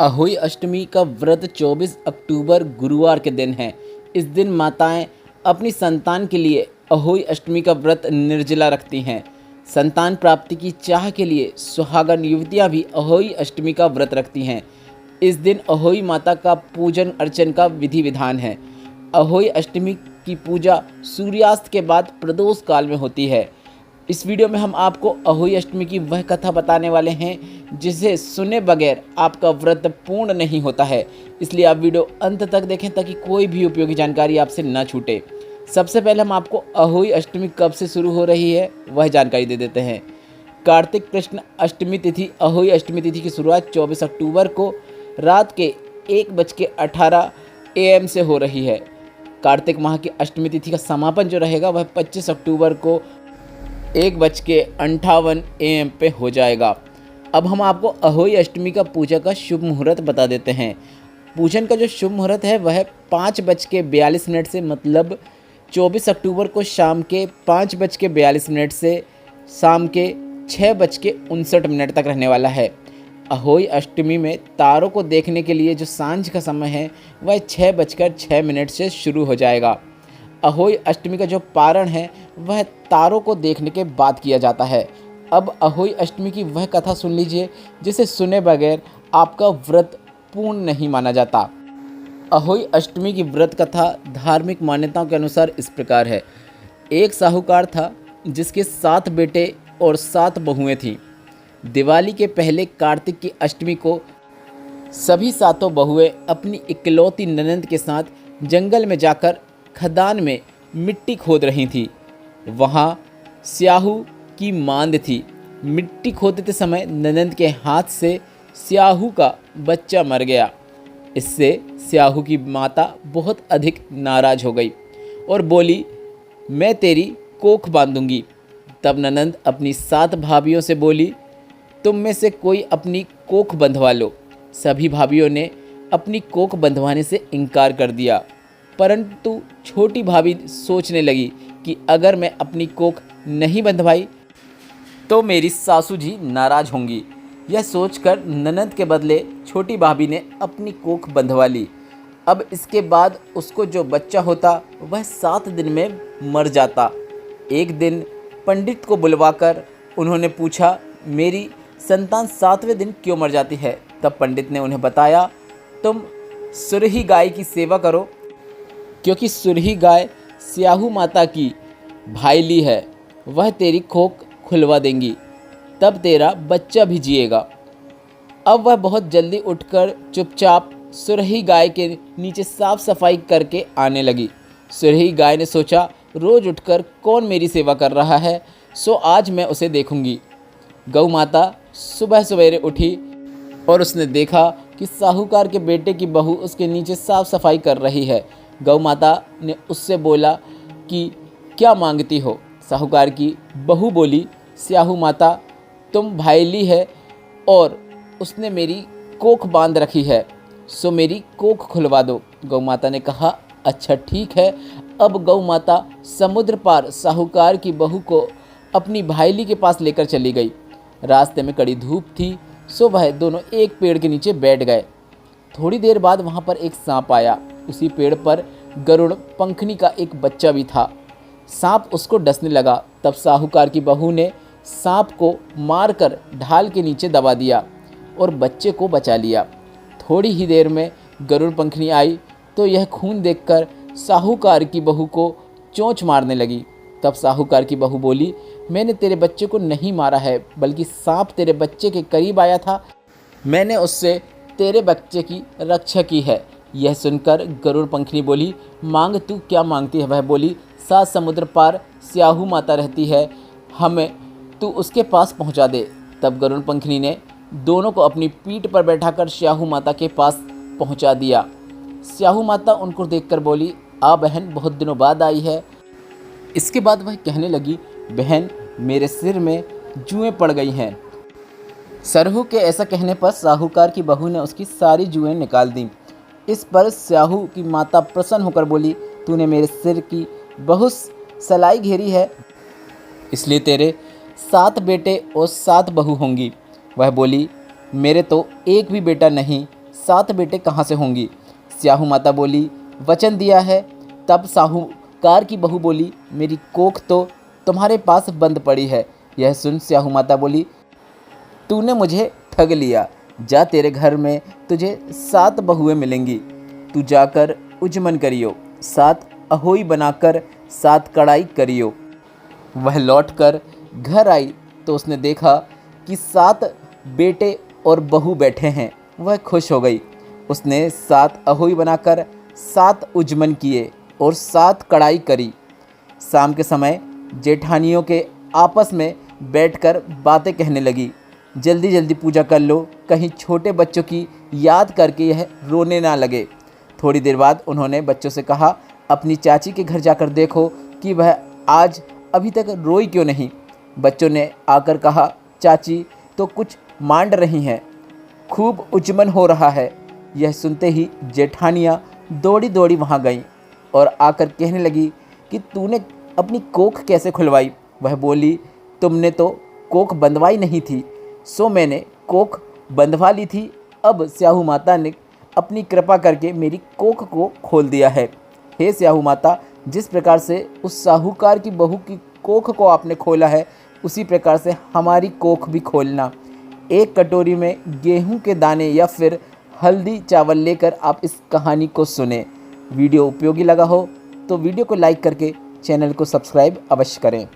अहोई अष्टमी का व्रत 24 अक्टूबर गुरुवार के दिन है। इस दिन माताएं अपनी संतान के लिए अहोई अष्टमी का व्रत निर्जला रखती हैं। संतान प्राप्ति की चाह के लिए सुहागन युवतियां भी अहोई अष्टमी का व्रत रखती हैं। इस दिन अहोई माता का पूजन अर्चन का विधि विधान है। अहोई अष्टमी की पूजा सूर्यास्त के बाद प्रदोष काल में होती है। इस वीडियो में हम आपको अहोई अष्टमी की वह कथा बताने वाले हैं जिसे सुने बगैर आपका व्रत पूर्ण नहीं होता है। इसलिए आप वीडियो अंत तक देखें ताकि कोई भी उपयोगी जानकारी आपसे न छूटे। सबसे पहले हम आपको अहोई अष्टमी कब से शुरू हो रही है वह जानकारी दे देते हैं। कार्तिक कृष्ण अष्टमी तिथि अहोई अष्टमी तिथि की शुरुआत 24 अक्टूबर को रात के 1:18 AM से हो रही है। कार्तिक माह की अष्टमी तिथि का समापन जो रहेगा वह 25 अक्टूबर को 1:58 AM पे हो जाएगा। अब हम आपको अहोई अष्टमी का पूजा का शुभ मुहूर्त बता देते हैं। पूजन का जो शुभ मुहूर्त है वह 5:42 से मतलब 24 अक्टूबर को शाम के 5:42 से शाम के 6:59 तक रहने वाला है। अहोई अष्टमी में तारों को देखने के लिए जो सांझ का समय है वह 6:06 से शुरू हो जाएगा। अहोई अष्टमी का जो पारण है वह तारों को देखने के बाद किया जाता है। अब अहोई अष्टमी की वह कथा सुन लीजिए जिसे सुने बगैर आपका व्रत पूर्ण नहीं माना जाता। अहोई अष्टमी की व्रत कथा धार्मिक मान्यताओं के अनुसार इस प्रकार है। एक साहूकार था जिसके 7 बेटे और 7 बहुएं थीं। दिवाली के पहले कार्तिक की अष्टमी को सभी 7 बहुएं अपनी इकलौती ननंद के साथ जंगल में जाकर खदान में मिट्टी खोद रही थी। वहाँ स्याहू की मांद थी। मिट्टी खोदते समय ननंद के हाथ से स्याहू का बच्चा मर गया। इससे स्याहू की माता बहुत अधिक नाराज हो गई और बोली, मैं तेरी कोख बांधूंगी। तब ननंद अपनी 7 भाभियों से बोली, तुम में से कोई अपनी कोख बंधवा लो। सभी भाभियों ने अपनी कोख बंधवाने से इनकार कर दिया, परंतु छोटी भाभी सोचने लगी कि अगर मैं अपनी कोख नहीं बंधवाई तो मेरी सासू जी नाराज होंगी। यह सोचकर ननंद के बदले छोटी भाभी ने अपनी कोख बंधवा ली। अब इसके बाद उसको जो बच्चा होता वह 7 दिन में मर जाता। एक दिन पंडित को बुलवाकर उन्होंने पूछा, मेरी संतान 7वें दिन क्यों मर जाती है? तब पंडित ने उन्हें बताया, तुम सुरही गाय की सेवा करो, क्योंकि सुरही गाय स्याहू माता की भाईली है। वह तेरी कोख खुलवा देंगी, तब तेरा बच्चा भी जिएगा। अब वह बहुत जल्दी उठकर चुपचाप सुरही गाय के नीचे साफ सफाई करके आने लगी। सुरही गाय ने सोचा, रोज उठकर कौन मेरी सेवा कर रहा है, सो आज मैं उसे देखूंगी। गौ माता सुबह सवेरे उठी और उसने देखा कि साहूकार के बेटे की बहू उसके नीचे साफ सफाई कर रही है। गौ माता ने उससे बोला कि क्या मांगती हो? साहूकार की बहू बोली, स्याहू माता तुम भाईली है और उसने मेरी कोख बांध रखी है, सो मेरी कोख खुलवा दो। गौ माता ने कहा, अच्छा ठीक है। अब गौ माता समुद्र पार साहूकार की बहू को अपनी भाईली के पास लेकर चली गई। रास्ते में कड़ी धूप थी, सो वह दोनों एक पेड़ के नीचे बैठ गए। थोड़ी देर बाद वहाँ पर एक सांप आया। उसी पेड़ पर गरुड़ पंखनी का एक बच्चा भी था। सांप उसको डसने लगा। तब साहूकार की बहू ने सांप को मारकर ढाल के नीचे दबा दिया और बच्चे को बचा लिया। थोड़ी ही देर में गरुड़ पंखनी आई तो यह खून देखकर साहूकार की बहू को चोंच मारने लगी। तब साहूकार की बहू बोली, मैंने तेरे बच्चे को नहीं मारा है, बल्कि सांप तेरे बच्चे के करीब आया था, मैंने उससे तेरे बच्चे की रक्षा की है। यह सुनकर गरुड़ पंखनी बोली, मांग तू क्या मांगती है? वह बोली, 7 समुद्र पार स्याहू माता रहती है, हमें तू उसके पास पहुंचा दे। तब गरुड़ पंखनी ने दोनों को अपनी पीठ पर बैठाकर स्याहू माता के पास पहुंचा दिया। स्याहू माता उनको देखकर बोली, आ बहन, बहुत दिनों बाद आई है। इसके बाद वह कहने लगी, बहन मेरे सिर में जुएं पड़ गई हैं। सरहू के ऐसा कहने पर साहूकार की बहू ने उसकी सारी जुएं निकाल दी। इस पर स्याहू की माता प्रसन्न होकर बोली, तूने मेरे सिर की बहुत सलाई घेरी है, इसलिए तेरे 7 बेटे और 7 बहू होंगी। वह बोली, मेरे तो एक भी बेटा नहीं, 7 बेटे कहाँ से होंगी? स्याहू माता बोली, वचन दिया है। तब साहूकार की बहू बोली, मेरी कोख तो तुम्हारे पास बंद पड़ी है। यह सुन स्याहू माता बोली, तूने मुझे ठग लिया। जा, तेरे घर में तुझे 7 बहुएं मिलेंगी। तू जाकर उजमन करियो, 7 अहोई बनाकर 7 कड़ाई करियो। वह लौटकर घर आई तो उसने देखा कि 7 बेटे और बहू बैठे हैं। वह खुश हो गई। उसने 7 अहोई बनाकर 7 उजमन किए और 7 कड़ाई करी। शाम के समय जेठानियों के आपस में बैठकर बातें कहने लगी, जल्दी जल्दी पूजा कर लो, कहीं छोटे बच्चों की याद करके यह रोने ना लगे। थोड़ी देर बाद उन्होंने बच्चों से कहा, अपनी चाची के घर जाकर देखो कि वह आज अभी तक रोई क्यों नहीं। बच्चों ने आकर कहा, चाची तो कुछ मांड रही हैं, खूब उजमन हो रहा है। यह सुनते ही जेठानियाँ दौड़ी दौड़ी वहाँ गईं और आकर कहने लगी कि तूने अपनी कोख कैसे खुलवाई? वह बोली, तुमने तो कोख बंधवाई नहीं थी, सो मैंने कोख बंधवा ली थी। अब स्याहू माता ने अपनी कृपा करके मेरी कोख को खोल दिया है। हे स्याहू माता, जिस प्रकार से उस साहूकार की बहू की कोख को आपने खोला है, उसी प्रकार से हमारी कोख भी खोलना। एक कटोरी में गेहूं के दाने या फिर हल्दी चावल लेकर आप इस कहानी को सुने। वीडियो उपयोगी लगा हो तो वीडियो को लाइक करके चैनल को सब्सक्राइब अवश्य करें।